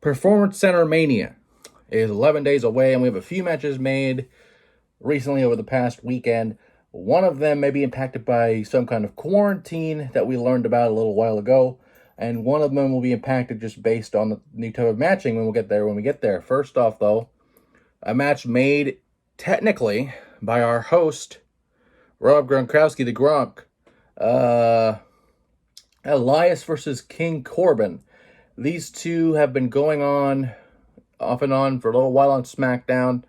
PerformanceCenterMania is 11 days away, and we have a few matches made recently over the past weekend. One of them may be impacted by some kind of quarantine that we learned about a little while ago, and one of them will be impacted just based on the new type of matching when we get there. First off, though, a match made technically by our host, Rob Gronkowski, the Gronk. Elias versus King Corbin. These two have been going on off and on for a little while on SmackDown,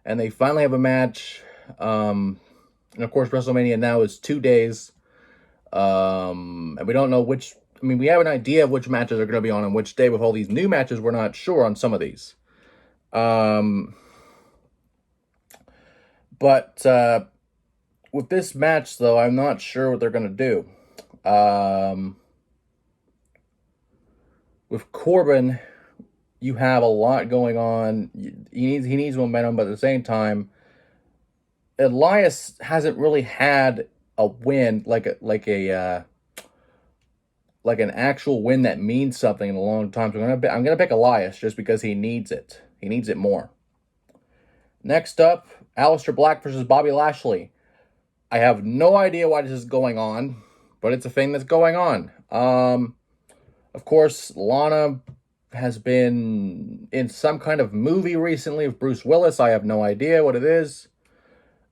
and they finally have a match. And of course, WrestleMania now is 2 days. And we don't know which. I mean, we have an idea of which matches are going to be on which day. With all these new matches, we're not sure on some of these. But with this match, though, I'm not sure what they're going to do. With Corbin, you have a lot going on. He needs momentum, but at the same time, Elias hasn't really had a win like an actual win that means something in a long time. So I'm gonna pick Elias just because he needs it. He needs it more. Next up, Aleister Black versus Bobby Lashley. I have no idea why this is going on, but it's a thing that's going on. Of course, Lana has been in some kind of movie recently with Bruce Willis. I have no idea what it is.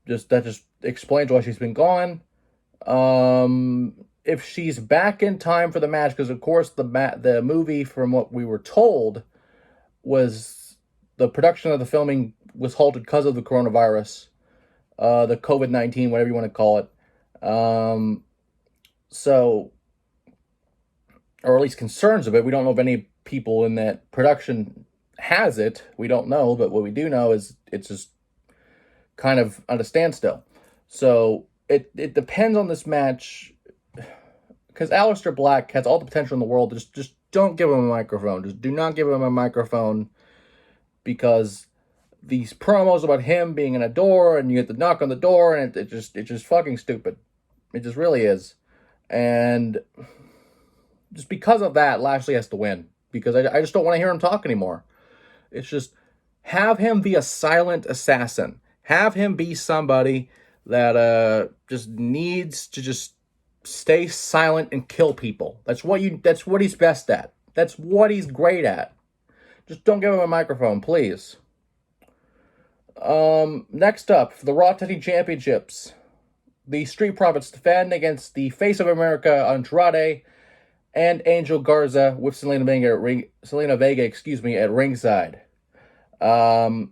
That just explains why she's been gone. If she's back in time for the match, because of course the movie, from what we were told, was the production of the filming was halted because of the coronavirus, the COVID-19, whatever you want to call it. Or at least concerns of it. We don't know if any people in that production has it. We don't know, but what we do know is it's just kind of at a standstill. So it depends on this match, because Aleister Black has all the potential in the world. Just don't give him a microphone. Just do not give him a microphone, because these promos about him being in a door and you get to knock on the door, and it's just fucking stupid. It just really is. And just because of that, Lashley has to win, because I just don't want to hear him talk anymore. It's just, have him be a silent assassin. Have him be somebody that just needs to just stay silent and kill people. That's what he's best at. That's what he's great at. Just don't give him a microphone, please. Next up, for the Raw Tag Team Championships, the Street Profits defend against the Face of America, Andrade, and Angel Garza, with Selena Vega at ringside. I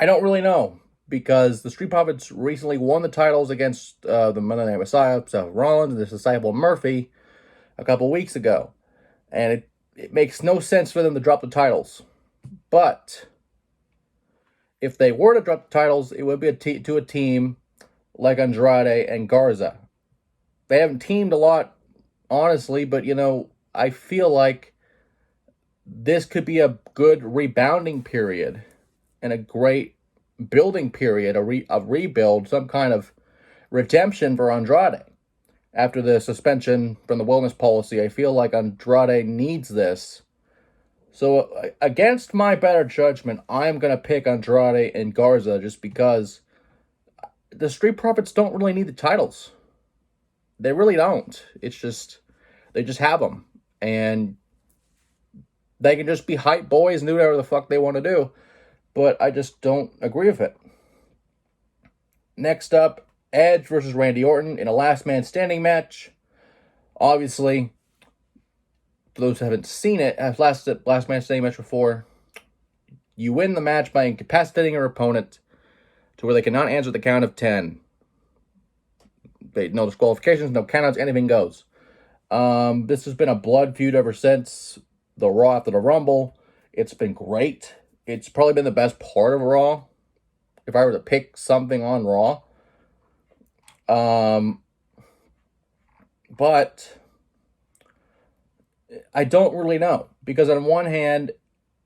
don't really know, because the Street Profits recently won the titles against the Monday Night Messiah, Seth Rollins, and his disciple Murphy a couple weeks ago. And it makes no sense for them to drop the titles. But if they were to drop the titles, it would be to a team like Andrade and Garza. They haven't teamed a lot, honestly, but I feel like this could be a good rebounding period and a great building period, a rebuild, some kind of redemption for Andrade. After the suspension from the wellness policy, I feel like Andrade needs this. So against my better judgment, I'm going to pick Andrade and Garza, just because the Street Profits don't really need the titles. They really don't. It's just, they just have them. And they can just be hype boys and do whatever the fuck they want to do. But I just don't agree with it. Next up, Edge versus Randy Orton in a last man standing match. Obviously, for those who haven't seen it, as last man standing match before, you win the match by incapacitating your opponent to where they cannot answer the count of 10. No disqualifications, no countouts, anything goes. This has been a blood feud ever since the Raw after the Rumble. It's been great. It's probably been the best part of Raw, if I were to pick something on Raw. But I don't really know, because on one hand,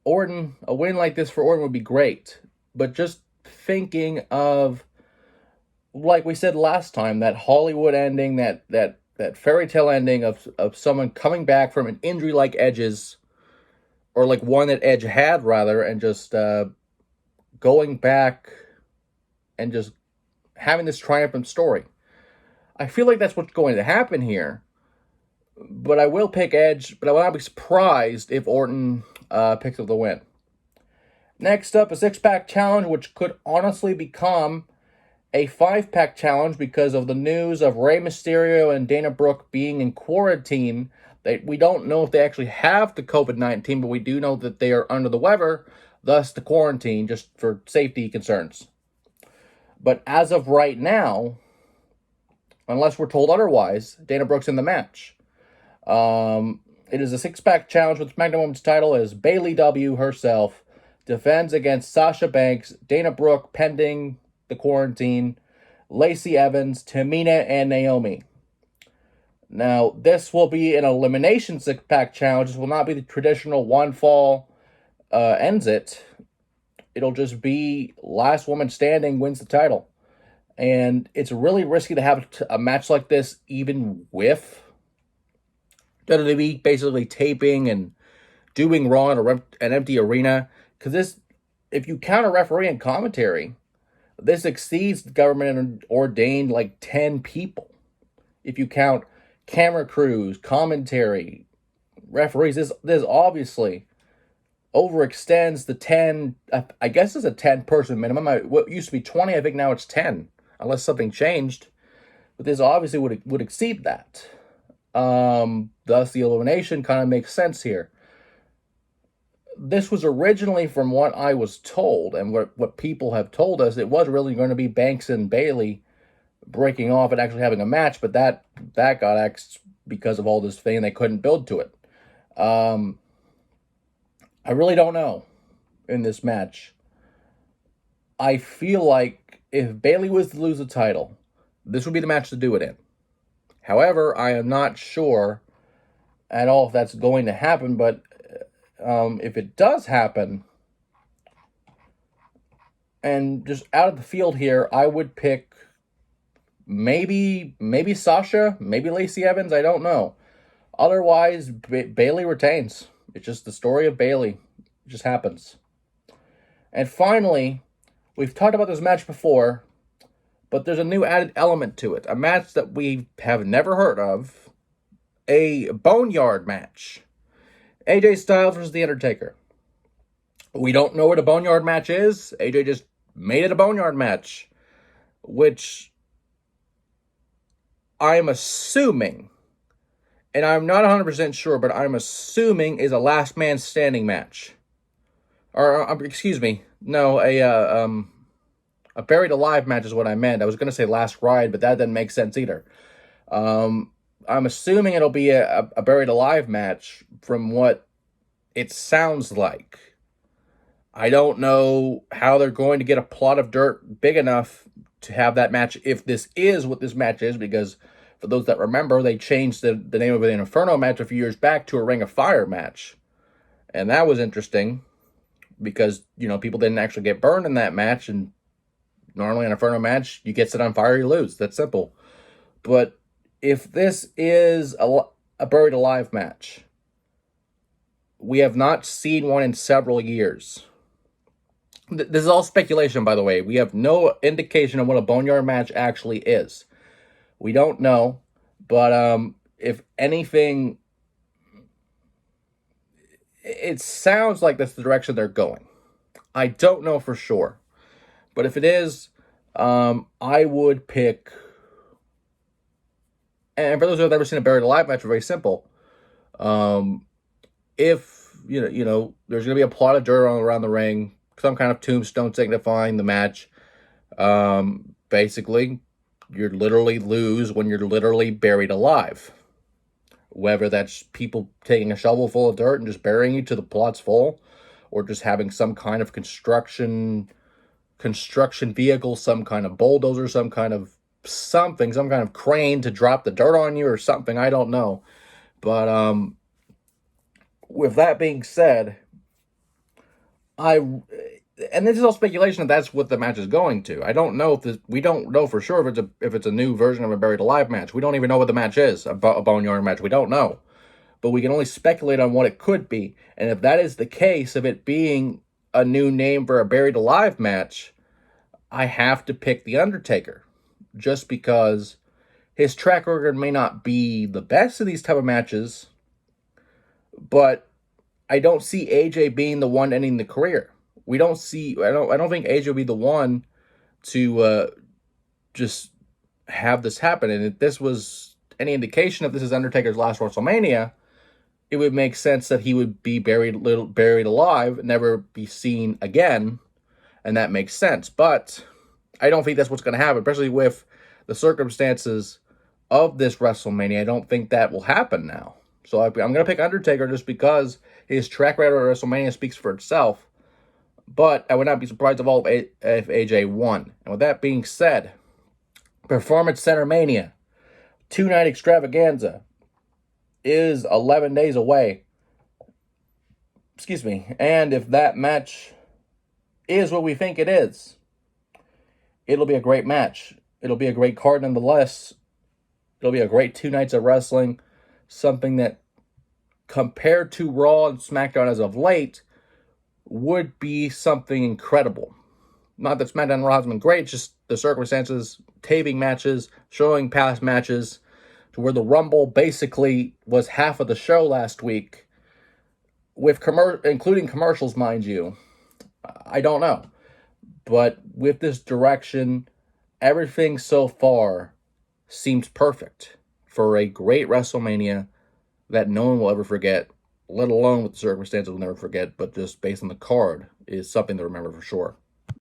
a win like this for Orton would be great, but just thinking of, like we said last time, that Hollywood ending, that fairy tale ending of someone coming back from an injury like Edge's, or like one that Edge had rather, and just going back and just having this triumphant story. I feel like that's what's going to happen here. But I will pick Edge, but I will not be surprised if Orton picks up the win. Next up, a six-pack challenge, which could honestly become a five-pack challenge because of the news of Rey Mysterio and Dana Brooke being in quarantine. We don't know if they actually have the COVID-19, but we do know that they are under the weather, thus the quarantine, just for safety concerns. But as of right now, unless we're told otherwise, Dana Brooke's in the match. It is a six-pack challenge with SmackDown Women's title as Bayley W. herself defends against Sasha Banks, Dana Brooke pending the quarantine, Lacey Evans, Tamina, and Naomi. Now, this will be an elimination six-pack challenge. This will not be the traditional one fall ends it. It'll just be last woman standing wins the title. And it's really risky to have a match like this even with WWE basically taping and doing Raw in an empty arena. Because this, if you count a referee and commentary, this exceeds the government ordained like 10 people. If you count camera crews, commentary, referees, this obviously overextends the 10, I guess it's a 10-person minimum. What used to be 20, I think now it's 10, unless something changed. But this obviously would exceed that. Thus the elimination kind of makes sense here. This was originally, from what I was told and what people have told us, it was really going to be Banks and Bayley breaking off and actually having a match, but that got axed because of all this thing. They couldn't build to it. I really don't know in this match. I feel like if Bayley was to lose the title, this would be the match to do it in. However, I am not sure at all if that's going to happen, but if it does happen, and just out of the field here, I would pick maybe Sasha, maybe Lacey Evans, I don't know. Otherwise, Bayley retains. It's just the story of Bayley. It just happens. And finally, we've talked about this match before, but there's a new added element to it. A match that we have never heard of. A Boneyard match. AJ Styles versus The Undertaker. We don't know what a Boneyard match is. AJ just made it a Boneyard match. Which I'm assuming, and I'm not 100% sure, but I'm assuming is a last man standing match. Or, excuse me, no, a buried alive match is what I meant. I was going to say last ride, but that doesn't make sense either. I'm assuming it'll be a buried alive match from what it sounds like. I don't know how they're going to get a plot of dirt big enough to have that match if this is what this match is, because for those that remember, they changed the name of an Inferno match a few years back to a Ring of Fire match. And that was interesting because, people didn't actually get burned in that match, and normally in an Inferno match, you get set on fire, you lose. That's simple. But if this is a buried alive match, we have not seen one in several years. This is all speculation, by the way. We have no indication of what a Boneyard match actually is. We don't know, but if anything, it sounds like that's the direction they're going. I don't know for sure, but if it is, I would pick. And for those who have never seen a buried alive match, very simple. If there's going to be a plot of dirt around the ring, some kind of tombstone signifying the match. Basically, you literally lose when you're literally buried alive. Whether that's people taking a shovel full of dirt and just burying you till the plot's full, or just having some kind of construction vehicle, some kind of bulldozer, some kind of crane to drop the dirt on you or something. I don't know. But with that being said, and this is all speculation that's what the match is going to. I don't know we don't know for sure if it's a new version of a buried alive match. We don't even know what the match is, a Boneyard match. We don't know. but we can only speculate on what it could be. And if that is the case, of it being a new name for a Buried Alive match, I have to pick The Undertaker, just because his track record may not be the best of these type of matches, but I don't see AJ being the one ending the career. I don't think AJ will be the one to just have this happen. And if this was any indication of this is Undertaker's last WrestleMania, it would make sense that he would be buried alive, never be seen again, and that makes sense. But I don't think that's what's going to happen, especially with the circumstances of this WrestleMania. I don't think that will happen now. So I'm going to pick Undertaker just because his track record at WrestleMania speaks for itself. But I would not be surprised if AJ won. And with that being said, PerformanceCenterMania 2-night extravaganza is 11 days away. Excuse me. And if that match is what we think it is, it'll be a great match. It'll be a great card nonetheless. It'll be a great 2 nights of wrestling. Something that, compared to Raw and SmackDown as of late, would be something incredible. Not that SmackDown and Raw has been great, just the circumstances, taping matches, showing past matches, to where the Rumble basically was half of the show last week, with including commercials, mind you. I don't know. But with this direction, everything so far seems perfect for a great WrestleMania that no one will ever forget, let alone with the circumstances we'll never forget, but just based on the card is something to remember for sure.